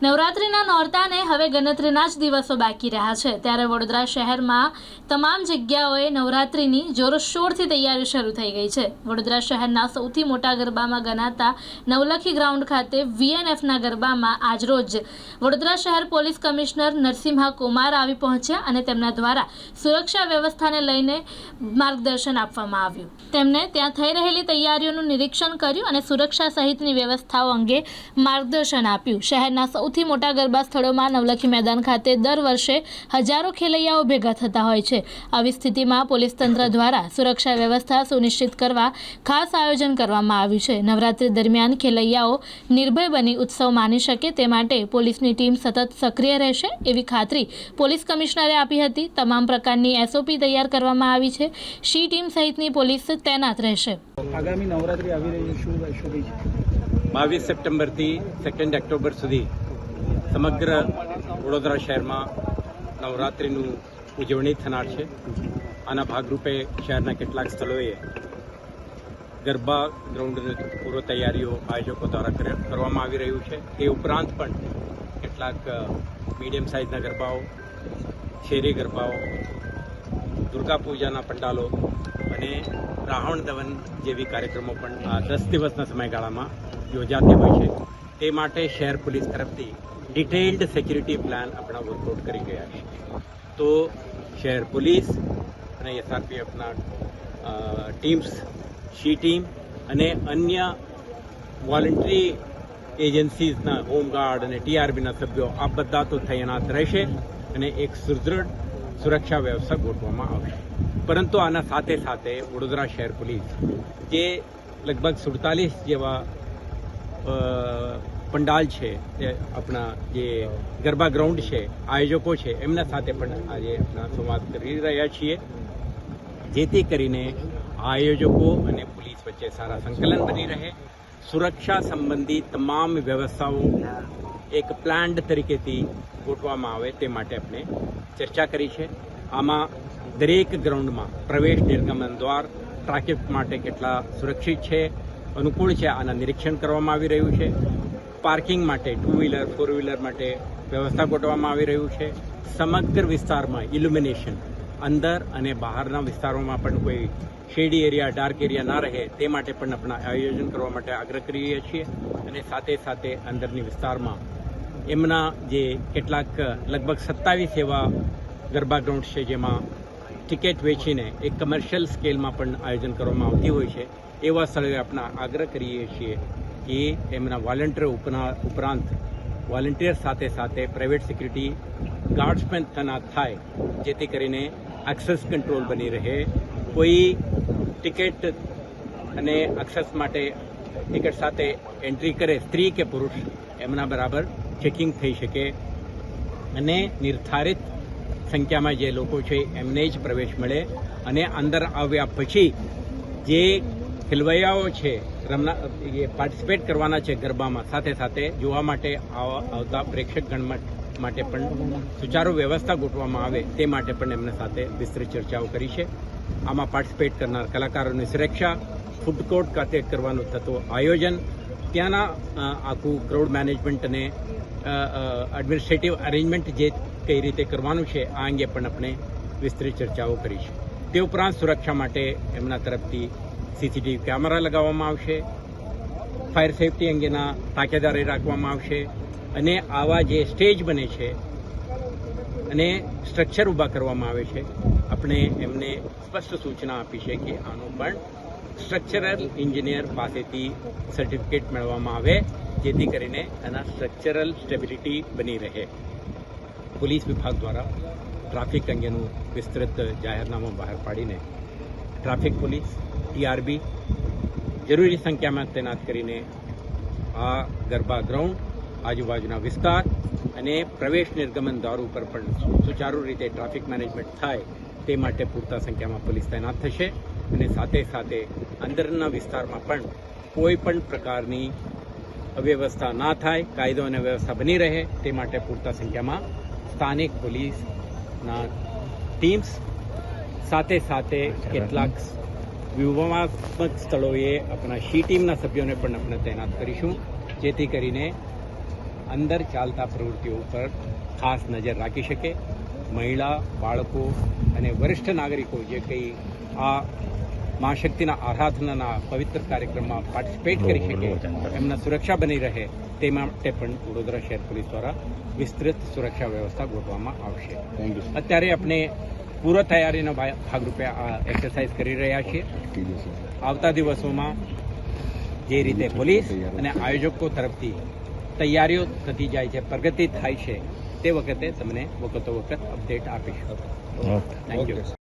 નવરાત્રિના નોરતાને હવે ગણતરીના જ દિવસો બાકી રહ્યા છે ત્યારે વડોદરા શહેરમાં તમામ જગ્યાઓએ નવરાત્રિની જોરશોરથી તૈયારી શરૂ થઈ ગઈ છે। વડોદરા શહેરના સૌથી મોટા ગરબામાં ગણાતા નવલખી ગ્રાઉન્ડ ખાતે VNFના ગરબામાં આજરોજ વડોદરા શહેર પોલીસ કમિશનર નરસિમ્હા કુમાર આવી પહોંચ્યા અને તેમના દ્વારા સુરક્ષા વ્યવસ્થાને લઈને માર્ગદર્શન આપવામાં આવ્યું। તેમણે ત્યાં થઈ રહેલી તૈયારીઓનું નિરીક્ષણ કર્યું અને સુરક્ષા સહિતની વ્યવસ્થાઓ અંગે માર્ગદર્શન આપ્યું। શહેરના સૌથી મોટા ગરબા સ્થળોમાં નવલખી મેદાન ખાતે દર વર્ષે હજારો ખેલૈયાઓ ભેગા થતા હોય છે। આવી સ્થિતિમાં પોલીસ તંત્ર દ્વારા સુરક્ષા વ્યવસ્થા સુનિશ્ચિત કરવા ખાસ આયોજન કરવામાં આવ્યું છે। નવરાત્રી દરમિયાન ખેલૈયાઓ નિર્ભય બની ઉત્સવ માણી શકે તે માટે પોલીસની ટીમ સતત સક્રિય રહેશે એવી ખાતરી પોલીસ કમિશનરે આપી હતી। તમામ પ્રકારની SOP તૈયાર કરવામાં આવી છે। શી ટીમ સહિતની પોલીસ તૈનાત રહેશે। આગામી નવરાત્રી આવી રહી છે, શું છે? 22 સપ્ટેમ્બરથી 2 ઓક્ટોબર સુધી સમગ્ર વડોદરા શહેરમાં નવરાત્રિનું ઉજવણી થનાર છે। આના ભાગરૂપે શહેરના કેટલાક સ્થળોએ ગરબા ગ્રાઉન્ડની પૂર્વ તૈયારીઓ આયોજકો દ્વારા કરવામાં આવી રહ્યું છે। એ ઉપરાંત પણ કેટલાક મીડિયમ સાઇઝના ગરબાઓ, શેરી ગરબાઓ, દુર્ગા પૂજાના પંડાલો અને રાવણ દહન જેવી કાર્યક્રમો પણ આ 10 દિવસના સમયગાળામાં યોજાતી હોય છે। તે માટે શહેર પોલીસ તરફથી ડિટેલ્ડ સિક્યુરિટી પ્લાન આપણા વર્કઆઉટ કરી ગયા છે। તો શહેર પોલીસ અને SRPFના ટીમ્સ, શી ટીમ અને અન્ય વોલન્ટરી એજન્સીઝના હોમગાર્ડ અને TRBના સભ્યો આ બધા તો તૈનાત રહેશે અને એક સુદૃઢ સુરક્ષા વ્યવસ્થા ગોઠવવામાં આવશે। પરંતુ આના સાથે સાથે વડોદરા શહેર પોલીસ જે લગભગ 47 જેવા પંડાલ છે, તે આપણા જે ગરબા ગ્રાઉન્ડ છે, આયોજકો છે, એમના સાથે પણ આજે આપણા સંવાદ કરી રહ્યા છીએ, જેથી કરીને આયોજકો અને પોલીસ વચ્ચે સારા સંકલન બની રહે। સુરક્ષા સંબંધી તમામ વ્યવસ્થાઓ એક પ્લાન્ડ તરીકેથી ગોઠવવામાં આવે તે માટે આપણે ચર્ચા કરી છે। આમાં દરેક ગ્રાઉન્ડમાં પ્રવેશ નિર્ગમન દ્વાર ટ્રાફિક માટે કેટલા સુરક્ષિત છે, અનુકૂળ છે, આના નિરીક્ષણ કરવામાં આવી રહ્યું છે। પાર્કિંગ માટે 2 વ્હીલર 4 વ્હીલર માટે વ્યવસ્થા ગોઠવવામાં આવી રહ્યું છે। સમગ્ર વિસ્તારમાં ઇલ્યુમિનેશન અંદર અને બહારના વિસ્તારોમાં પણ કોઈ શેડી એરિયા, ડાર્ક એરિયા ના રહે તે માટે પણ આપણા આયોજન કરવા માટે આગ્રહ કરીએ છીએ। અને સાથે સાથે અંદરની વિસ્તારમાં એમના જે કેટલાક લગભગ 27 એવા ગરબા ગ્રાઉન્ડ છે જેમાં ટિકિટ વેચીને એક કમર્શિયલ સ્કેલમાં પણ આયોજન કરવામાં આવતી હોય છે, એવા સ્થળોએ આપણા આગ્રહ કરીએ છીએ કે એમના વોલન્ટિયર ઉપરાંત વોલન્ટિયર સાથે સાથે પ્રાઇવેટ સિક્યુરિટી ગાર્ડ્સ પણ તૈનાત થાય, જેથી કરીને એક્સેસ કંટ્રોલ બની રહે। કોઈ ટિકિટ અને એક્સેસ માટે ટિકિટ સાથે એન્ટ્રી કરે, સ્ત્રી કે પુરુષ, એમના બરાબર ચેકિંગ થઈ શકે અને નિર્ધારિત સંખ્યામાં જે લોકો છે એમને જ પ્રવેશ મળે। અને અંદર આવ્યા પછી જે ખેલવૈયાઓ છે એ પાર્ટિસિપેટ કરવાના છે ગરબામાં, સાથે સાથે જોવા માટે આવતા પ્રેક્ષકગણ માટે પણ સુચારુ વ્યવસ્થા ગોઠવવામાં આવે તે માટે પણ એમના સાથે વિસ્તૃત ચર્ચાઓ કરી છે। આમાં પાર્ટિસિપેટ કરનાર કલાકારોની સુરક્ષા, ફૂડ કોર્ટ ખાતે કરવાનું થતું આયોજન, ત્યાંના આખું ક્રાઉડ મેનેજમેન્ટ અને એડમિનિસ્ટ્રેટિવ અરેન્જમેન્ટ જે કઈ રીતે કરવાનું છે આ અંગે પણ આપણે વિસ્તૃત ચર્ચાઓ કરી છે। તે ઉપરાંત સુરક્ષા માટે એમના તરફથી CCTV કેમેરા લગાવવામાં આવશે, ફાયર સેફટી અંગેના તાકેદારી રાખવામાં આવશે અને આવા જે સ્ટેજ બને છે અને સ્ટ્રક્ચર ઊભા કરવામાં આવે છે, આપણે એમને સ્પષ્ટ સૂચના આપી છે કે આનું પણ સ્ટ્રક્ચરલ એન્જિનિયર પાસેથી સર્ટિફિકેટ મેળવવામાં આવે, જેથી કરીને એના સ્ટ્રક્ચરલ સ્ટેબિલિટી બની રહે। પોલીસ વિભાગ દ્વારા ટ્રાફિક અંગેનું વિસ્તૃત જાહેરનામું બહાર પાડીને ટ્રાફિક પોલીસ, TRB જરૂરી સંખ્યામાં તૈનાત કરીને આ ગરબા ગ્રાઉન્ડ, આજુબાજુના વિસ્તાર અને પ્રવેશ નિર્ગમન દ્વાર ઉપર પણ સુચારુ રીતે ટ્રાફિક મેનેજમેન્ટ થાય તે માટે પૂરતા સંખ્યામાં પોલીસ તૈનાત થશે। અને સાથે સાથે અંદરના વિસ્તારમાં પણ કોઈ પણ પ્રકારની અવ્યવસ્થા ના થાય, કાયદો અને વ્યવસ્થા બની રહે તે માટે પૂરતા સંખ્યામાં સ્થાનિક પોલીસના ટીમ્સ, સાથે સાથે કેટલાક વ્યૂહાત્મક સ્થળોએ આપણા શી ટીમના સભ્યોને પણ આપણે તૈનાત કરીશું, જેથી કરીને અંદર ચાલતા પ્રવૃત્તિઓ ઉપર ખાસ નજર રાખી શકે, મહિલા, બાળકો અને વરિષ્ઠ નાગરિકો જે કંઈ આ મા શક્તિના આરાધનાના પવિત્ર કાર્યક્રમમાં પાર્ટિસિપેટ કરી શકે, એમના સુરક્ષા બની રહે તે માટે પણ વડોદરા શહેર પોલીસ દ્વારા વિસ્તૃત સુરક્ષા વ્યવસ્થા ગોઠવવામાં આવશે. અત્યારે આપણે પૂર્વ તૈયારીના ભાગરૂપે આ એક્સરસાઇઝ કરી રહ્યા છીએ. આવતા દિવસોમાં જે રીતે પોલીસ અને આયોજકો તરફથી તૈયારીઓ થતી જાય છે, પ્રગતિ થાય છે, તે વખતે તમને વખતો વખત અપડેટ આપીશું. Thank you.